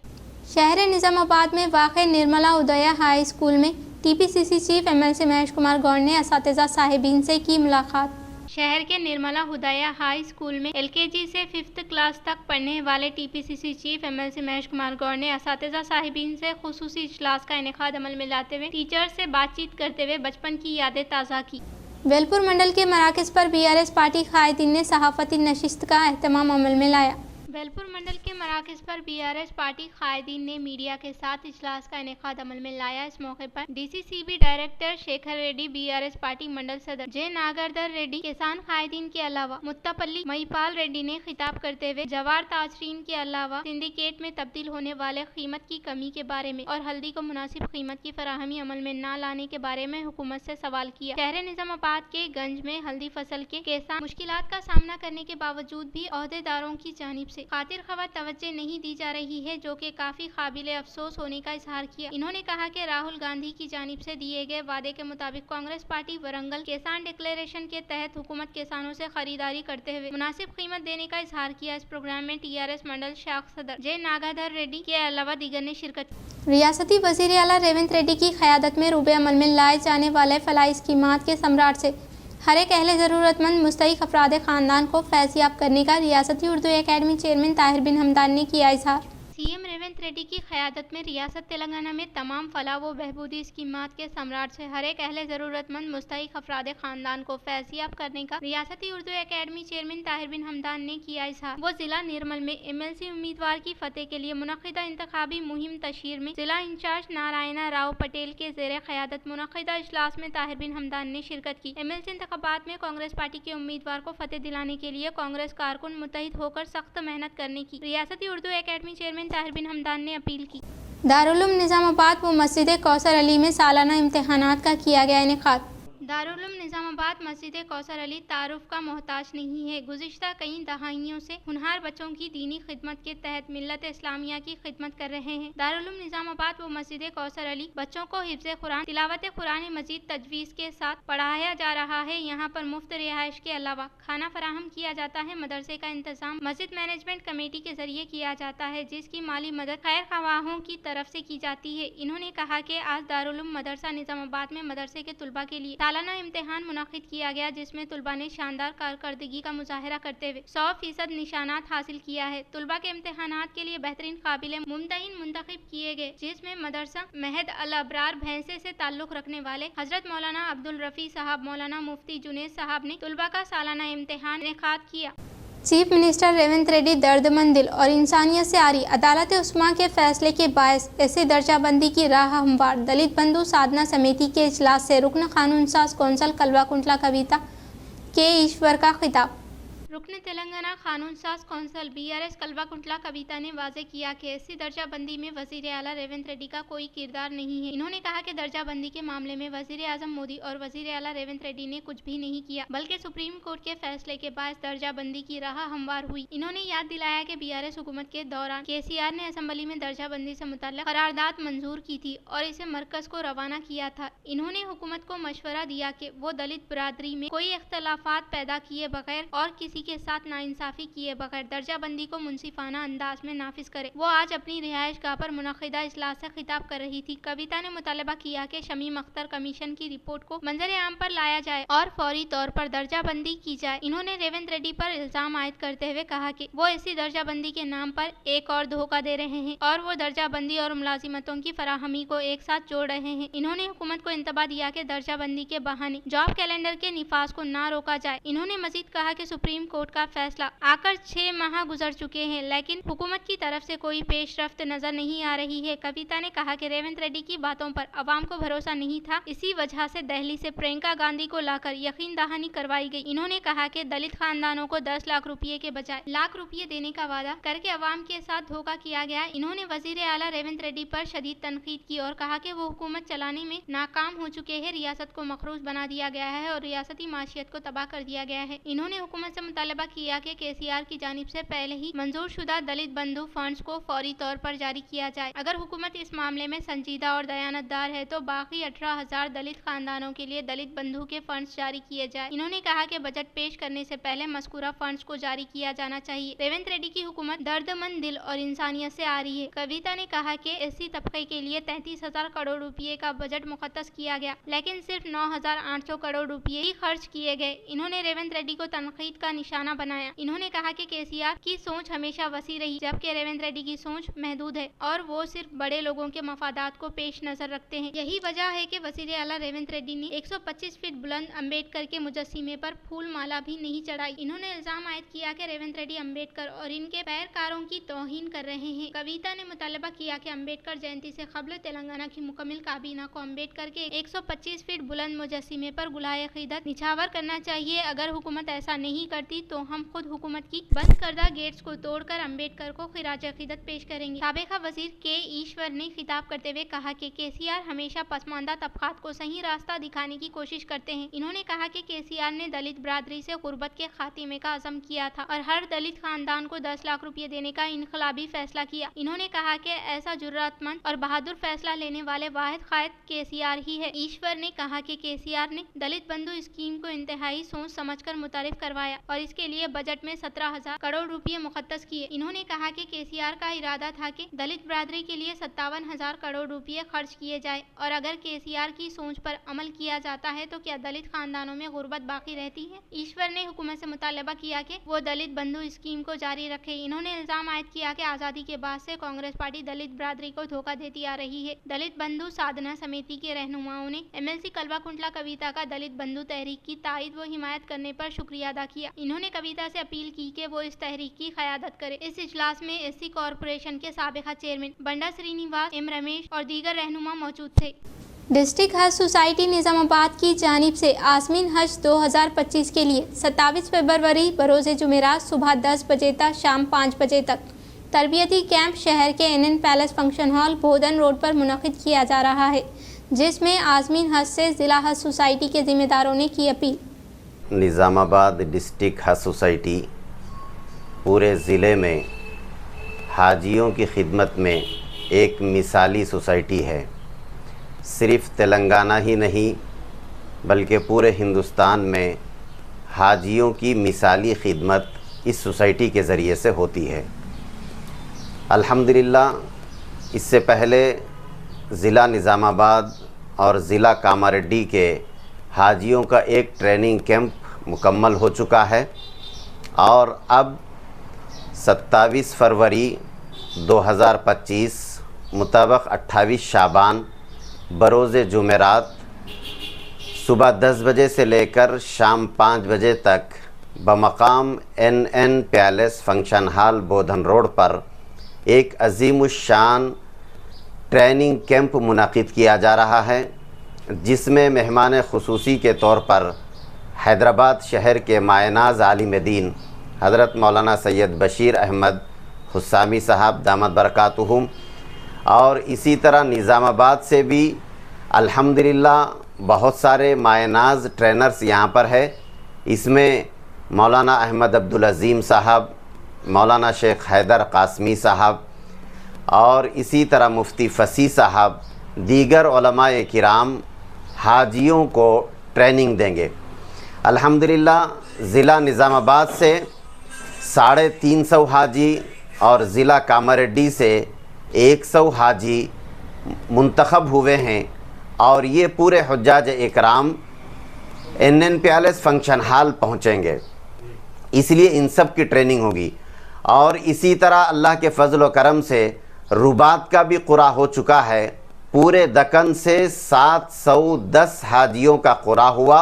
शहर निज़ामाबाद में वाक़े निर्मला उदया हाई स्कूल में TPCC chief MLC Mahesh Kumar Goud ने असातिज़ा साहिबीन से की मुलाकात। शहर के निर्मला हुदाया हाई स्कूल में LKG से 5th क्लास तक पढ़ने वाले TPCC chief MLC Mahesh Kumar Goud ने असातिज़ा साहिबीन से खुसूसी इजलास का इनेकाद अमल में लाते हुए टीचर्स से बातचीत करते हुए बचपन की यादें ताज़ा की। वेलपुर मंडल के मराकज़ पर BRS पार्टी कायदीन ने सहाफ़ती नशिस्त का एहतमाम अमल में लाया। वेलपुर मंडल के मराकज़ पर BRS पार्टी कायदीन ने मीडिया के साथ इजलास का इनेकाद अमल में लाया। इस मौके पर DCCB director Shekhar Reddy, BRS party mandal सदर J नागरधर रेड्डी, किसान कायदीन के अलावा मुत्तपल्ली महिपाल रेड्डी ने खिताब करते हुए जवार ताजरीन के अलावा सिंडिकेट में तब्दील होने वाले कीमत की कमी के बारे में और हल्दी को मुनासिब कीमत की फराहमी अमल में न लाने के बारे में हुकूमत से सवाल किया। शहर निज़ामाबाद के गंज में हल्दी फसल के किसान मुश्किलात का सामना करने के बावजूद भी ओहदेदारों की जानिब से खातिर खबर तवज्जो नहीं दी जा रही है, जो कि काफी काबिल अफसोस होने का इजहार किया। इन्होंने कहा कि राहुल गांधी की जानिब से दिए गए वादे के मुताबिक कांग्रेस पार्टी वरंगल किसान डिक्लेरेशन के तहत हुकूमत किसानों से खरीदारी करते हुए मुनासिब कीमत देने का इजहार किया। इस प्रोग्राम में TRS मंडल शाख सदर J नागाधर रेड्डी के अलावा दीगर ने शिरकत की। रियासती वज़ीर आला रेवंत रेड्डी की क़यादत में रूबे अमल में लाए जाने वाले फलाही स्कीमात के सम्राट से हर एक अहले ज़रूरतमंद मुस्तहिक़ अफराद ख़ानदान को फैज़याब करने का रियासती उर्दू एकेडमी चेयरमैन ताहिर बिन हमदान ने किया इजहार। CM रेवंत रेड्डी की क़यादत में रियासत तेलंगाना में तमाम फलाह व बहबूदी स्कीमात के सम्राट से हर एक अहले ज़रूरतमंद मुस्तहिक अफराद ख़ानदान को फैज़याब करने का रियासती उर्दू एकेडमी चेयरमैन ताहिर बिन हमदान ने किया इज़हार। वो जिला निर्मल में MLC उम्मीदवार की फतेह के लिए मुनक़िदा इंतखाबी मुहिम तशहीर में जिला इंचार्ज नारायणा राव पटेल के ज़ेर क़यादत मुनक़िदा इजलास में ताहिर बिन हमदान ने शिरकत की। MLC इंतखाबात में कांग्रेस पार्टी के उम्मीदवार को फतेह दिलाने के लिए कांग्रेस कारकुन मुत्तहिद होकर सख्त मेहनत करने की रियासती उर्दू एकेडमी चेयरमैन ताहिर बिन हमदान ने अपील की। दारुल उलूम निज़ामाबाद व मस्जिद कौसर अली में सालाना इम्तिहानात का किया गया इनेकाद। दारुल उलूम निज़ामाबाद मस्जिद कौसर अली तारुफ का मोहताज नहीं है। गुज़िश्ता कई दहाइयों से हुनहार बच्चों की दीनी खिदमत के तहत मिल्लत इस्लामिया की खिदमत कर रहे हैं। दारुल उलूम निज़ामाबाद व मस्जिद कौसर अली बच्चों को हिफ्ज़ कुरान, तिलावत कुरान मजीद तजवीज़ के साथ पढ़ाया जा रहा है। यहाँ पर मुफ्त रिहाइश के अलावा खाना फराहम किया जाता है। मदरसे का इंतजाम मस्जिद मैनेजमेंट कमेटी के जरिए किया जाता है, जिसकी माली मदद खैर ख्वाहों की तरफ से की जाती है। इन्होंने कहा कि आज दारुल उलूम मदरसा निज़ामाबाद में मदरसे के तुलबा के लिए सालाना इम्तिहान मुनक़िद किया गया, जिसमें तुलबा ने शानदार कारकर्दगी का मुजाहरा करते हुए 100% निशानात हासिल किया है। तुलबा के इम्तिहानात के लिए बेहतरीन काबिल मुमतहिन मुंतखब किए गए, जिसमें मदरसा महद अल अबरार भैंसे से ताल्लुक़ रखने वाले हजरत मौलाना अब्दुल रफ़ी साहब, मौलाना मुफ्ती जुनेद साहब ने तुलबा का सालाना इम्तिहान इनेकाद किया। चीफ मिनिस्टर रेवंत रेड्डी दर्दमंद दिल और इंसानियत से आरी अदालत उस्मा के फैसले के बायस ऐसी दर्जाबंदी की राह हमवार दलित बंधु साधना समिति के इजलास से रुकन कानून साज कौंसल कलवा-कुंटला कविता के ईश्वर का खिताब। रुकन तेलंगाना कानून साज कौंसल BRS कलवा-कुंटला कविता ने वाजे किया कि ऐसी दर्जाबंदी में वजीर आला रेवंत रेड्डी का कोई किरदार नहीं है। इन्होंने कहा कि दर्जाबंदी के मामले में वजीर आजम मोदी और वजीर आला रेवंत रेड्डी ने कुछ भी नहीं किया, बल्कि सुप्रीम कोर्ट के फैसले के बाद दर्जाबंदी की राह हमवार हुई। इन्होंने याद दिलाया कि BRS हुकूमत के दौरान KCR ने असम्बली में दर्जाबंदी से मुतल्लिक़ करारदाद मंजूर की थी और इसे मरकज को रवाना किया था। इन्होंने हुकूमत को मशवरा दिया कि वो दलित बरादरी में कोई इख्तलाफात पैदा किए बगैर और किसी के साथ नाइंसाफी किए बगैर दर्जाबंदी को मुनसिफाना अंदाज में नाफिज करे। वो आज अपनी रिहाइश गाह पर मुनक़िदा इजलास से खिताब कर रही थी। कविता ने मुतालबा किया कि शमीम अख्तर कमीशन की रिपोर्ट को मंजर आम पर लाया जाए और फौरी तौर पर दर्जाबंदी की जाए। इन्होंने रेवंत रेड्डी पर इल्जाम आयद करते हुए कहा कि वो ऐसी दर्जाबंदी के नाम पर एक और धोखा दे रहे हैं और वो दर्जाबंदी और मुलाजिमतों की फराहमी को एक साथ जोड़ रहे हैं। इन्होंने हुकूमत को इंतबा दिया कि दर्जाबंदी के बहाने जॉब कैलेंडर के निफाज को ना रोका जाए। इन्होंने मजीद कहा कि सुप्रीम कोर्ट का फैसला आकर 6 माह गुजर चुके हैं, लेकिन हुकूमत की तरफ से कोई पेशरफ्त नजर नहीं आ रही है। कविता ने कहा कि रेवंत रेड्डी की बातों पर अवाम को भरोसा नहीं था, इसी वजह से दिल्ली से प्रियंका गांधी को लाकर यकीन दहानी करवाई गई। इन्होंने कहा कि दलित खानदानों को 10 लाख रुपए के बजाय लाख रुपए देने का वादा करके अवाम के साथ धोखा किया गया। इन्होंने वजीर आला रेवंत रेड्डी पर शदीद तनकीद की और कहा कि वो हुकूमत चलाने में नाकाम हो चुके हैं, रियासत को मखरूज बना दिया गया है और रियासती माशियत को तबाह कर दिया गया है। इन्होंने हुकूमत से मुतालबा किया कि KCR की जानिब से पहले ही मंजूर शुदा दलित बंधु फंड्स को फौरी तौर पर जारी किया जाए। अगर हुकूमत इस मामले में संजीदा और दयानतदार है तो बाकी 18,000 दलित खानदानों के लिए दलित बंधु के फंड्स जारी किए जाए। इन्होंने कहा कि बजट पेश करने से पहले मज़कूरा फंड्स को जारी किया जाना चाहिए। रेवंत रेड्डी की हुकूमत दर्दमंद दिल और इंसानियत से आ रही है। कविता ने कहा कि SC तबके के लिए 33,000 करोड़ रुपए का बजट मुखत्तस किया गया, लेकिन सिर्फ 9,800 करोड़ रुपए ही खर्च किए गए। इन्होंने रेवंत रेड्डी को तनकीद का निशाना बनाया। इन्होंने कहा कि KCR की सोच हमेशा वसी रही, जबकि रेवंत रेड्डी की सोच महदूद है और वो सिर्फ बड़े लोगों के मफादात को पेश नजर रखते हैं। यही वजह है कि वजीर आला रेवंत रेड्डी ने 125 फीट बुलंद अम्बेडकर के मुजस्सिमे पर फूल माला भी नहीं चढ़ाई। इन्होंने इल्जाम आयद किया कि रेवंत रेड्डी अम्बेडकर और इनके पैरकारों की तौहीन कर रहे हैं। कविता ने मुतालबा किया कि अम्बेडकर जयंती से कबल तेलंगाना की मुकम्मल काबीना को अम्बेडकर के 125 फीट बुलंद मुजस्सिमे पर गुलाए अकीदत निछावर करना चाहिए। अगर हुकूमत ऐसा नहीं करती तो हम खुद हुकूमत की बंद करदा गेट्स को तोड़कर अम्बेडकर को खिराज अकीदत पेश करेंगे। साबिका वजीर के ईश्वर ने खिताब करते हुए कहा कि KCR हमेशा पसमानदा तबकात को सही रास्ता दिखाने की कोशिश करते हैं। इन्होंने कहा कि KCR ने दलित बरादरी से गुर्बत के खात्मे का अज़म किया था और हर दलित खानदान को 10 लाख रुपए देने का इनकलाबी फैसला किया। इन्होंने कहा कि ऐसा जुर्रतमंद और बहादुर फैसला लेने वाले वाहिद कायद KCR ही है। ईश्वर ने कहा कि KCR ने दलित बंधु स्कीम को इंतहाई सोच समझकर मुतारिफ करवाया और और इसके लिए बजट में 17,000 करोड़ रुपए मुखत्तस किए। इन्होंने कहा कि केसीआर का इरादा था कि दलित बिरादरी के लिए 57,000 करोड़ रुपए खर्च किए जाए और अगर केसीआर की सोच पर अमल किया जाता है तो क्या दलित खानदानों में गुर्बत बाकी रहती है। ईश्वर ने हुकूमत से मुतालबा किया कि वो दलित बंधु स्कीम को जारी रखे। इन्होंने इल्जाम आयद किया कि आज़ादी के बाद से कांग्रेस पार्टी दलित बिरादरी को धोखा देती आ रही है। दलित बंधु साधना समिति के रहनुमाओं ने MLC कल्वा कुंटला कविता का दलित बंधु तहरीक की तायद व हिमायत करने पर शुक्रिया अदा किया। इन्होंने कविता से अपील की कि वो इस तहरीक की क़यादत करे। इस इजलास में SC कॉरपोरेशन के साबिका चेयरमैन बंडा श्रीनिवास, M रमेश और दीगर रहनुमा मौजूद थे। डिस्ट्रिक्ट हज सोसाइटी निज़ामाबाद की जानिब से आज़मीन हज 2025 के लिए 27 फरवरी बरोज़ जुमेरात सुबह 10 बजे तक शाम 5 बजे तक तरबियती कैंप शहर के NN पैलेस फंक्शन हॉल बोधन रोड पर मुनक़िद किया जा रहा है, जिसमें आज़मीन हज से ज़िला हज सोसाइटी के ज़िम्मेदारों ने की अपील। निज़ामाबाद डिस्ट्रिक्ट हज सोसाइटी पूरे ज़िले में हाजियों की खिदमत में एक मिसाली सोसाइटी है। सिर्फ़ तेलंगाना ही नहीं बल्कि पूरे हिंदुस्तान में हाजियों की मिसाली खिदमत इस सोसाइटी के ज़रिए से होती है। अल्हम्दुलिल्लाह इससे पहले ज़िला निज़ामाबाद और ज़िला कामारेड्डी के हाजियों का एक ट्रेनिंग कैंप मुकम्मल हो चुका है और अब 27 फरवरी 2025 मुताबिक 28 शाबान बरोज़ जुमेरात सुबह 10 बजे से लेकर शाम 5 बजे तक बमकाम NN पैलेस फंक्शन हॉल बोधन रोड पर एक अज़ीमुश्शान ट्रेनिंग कैंप मुनक़िद किया जा रहा है, जिसमें मेहमान ख़ुसूसी के तौर पर हैदराबाद शहर के मायनाज़ आलिम दीन हज़रत मौलाना सैयद बशीर अहमद हुस्सामी साहब दामद बरकातुहुम और इसी तरह निज़ामाबाद से भी अल्हम्दुलिल्लाह बहुत सारे मायनाज़ ट्रेनर्स यहाँ पर है। इसमें मौलाना अहमद अब्दुल अज़ीम साहब, मौलाना शेख हैदर कासमी साहब और इसी तरह मुफ्ती फ़सी साहब, दीगर उलमाए किराम हाजियों को ट्रेनिंग देंगे। अल्हम्दुलिल्लाह ज़िला निज़ामाबाद से 350 हाजी और ज़िला कामारेड्डी से 100 हाजी मुंतखब हुए हैं और ये पूरे हुज्जाज इकराम NN पैलेस फंक्शन हॉल पहुँचेंगे, इसलिए इन सब की ट्रेनिंग होगी। और इसी तरह अल्लाह के फजल व करम से रुबात का भी क़ुरा हो चुका है। पूरे दक्कन से 710 हाजियों का क़ुरा हुआ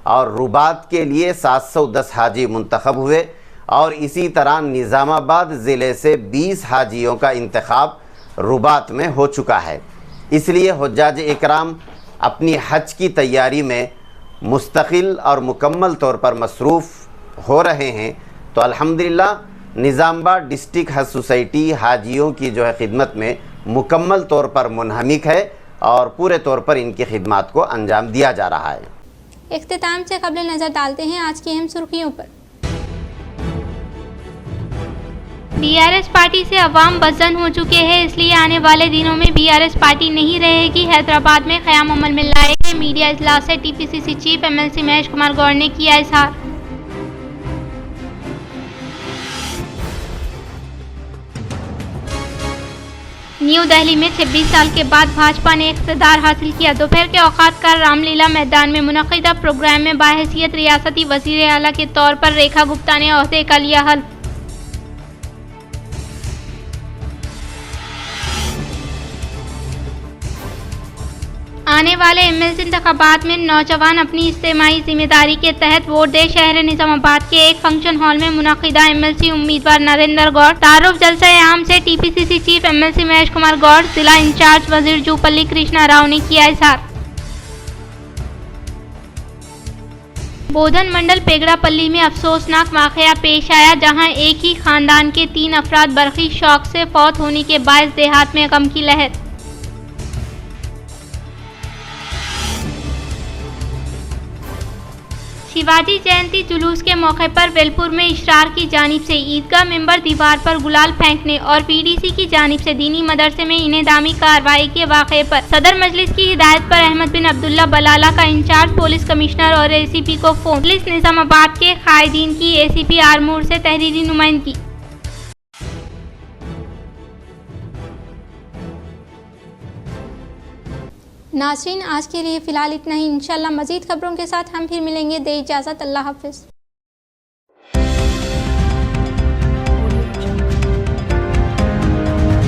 और रुबात के लिए 710 हाजी मुंतखब हुए और इसी तरह निज़ामाबाद ज़िले से 20 हाजियों का इंतखाब रुबात में हो चुका है। इसलिए हुज्जाज इकराम अपनी हज की तैयारी में मुस्तकिल और मुकम्मल तौर पर मसरूफ़ हो रहे हैं। तो अल्हम्दुलिल्लाह निज़ामाबाद डिस्ट्रिक्ट हज सोसाइटी हाजियों की जो है खिदमत में मुकम्मल तौर पर मुनहमिक है और पूरे तौर पर इनकी खिदमत को अंजाम दिया जा रहा है। इख्तिताम से कबल नज़र डालते हैं आज की अहम सुर्खियों पर। BRS पार्टी से अवाम बज़न हो चुके हैं, इसलिए आने वाले दिनों में BRS पार्टी नहीं रहेगी। हैदराबाद में क़याम अमल में लाए गए मीडिया इजलास से TPCC chief MLC Mahesh Kumar Goud ने किया इज़हार। न्यू दिल्ली में 26 साल के बाद भाजपा ने इक़्तिदार हासिल किया। दोपहर के औकात का रामलीला मैदान में मुनक़िदा प्रोग्राम में बाहैसियत रियासती वज़ीर आला के तौर पर रेखा गुप्ता ने ओहदे का लिया हल्फ। आने वाले MLC इंतखाबात में नौजवान अपनी इज्तिमाई जिम्मेदारी के तहत वोट दे। शहर निज़ामाबाद के एक फंक्शन हॉल में मुनक़िदा MLC उम्मीदवार नरेंद्र गौड़, तारुफ जलसा आम से TPCC chief MLC Mahesh Kumar Goud, जिला इंचार्ज वजीर जूपल्ली कृष्णा राव ने किया इज़हार। बोधन मंडल पेगड़ापल्ली में अफसोसनाक वाक़या पेश आया, जहां एक ही खानदान के 3 अफराद बरक़ी शौक से फौत होने के बायस देहात में गम की लहर। शिवाजी जयंती जुलूस के मौके पर वेलपुर में इशरार की जानिब से ईदगाह मेंबर दीवार पर गुलाल फेंकने और पीडीसी की जानिब से दीनी मदरसे में इनेदामी कार्रवाई के वाक़े पर सदर मजलिस की हिदायत पर अहमद बिन अब्दुल्ला बलाला का इंचार्ज पुलिस कमिश्नर और एसीपी को फोन। पुलिस निजामाबाद के कायदीन की एसीपी आरमूर से तहरीरी नुमाइंदगी। नाज़रीन, आज के लिए फ़िलहाल इतना ही। इंशाल्लाह मज़ीद खबरों के साथ हम फिर मिलेंगे। दे इजाज़त, अल्लाह हाफ़िज़।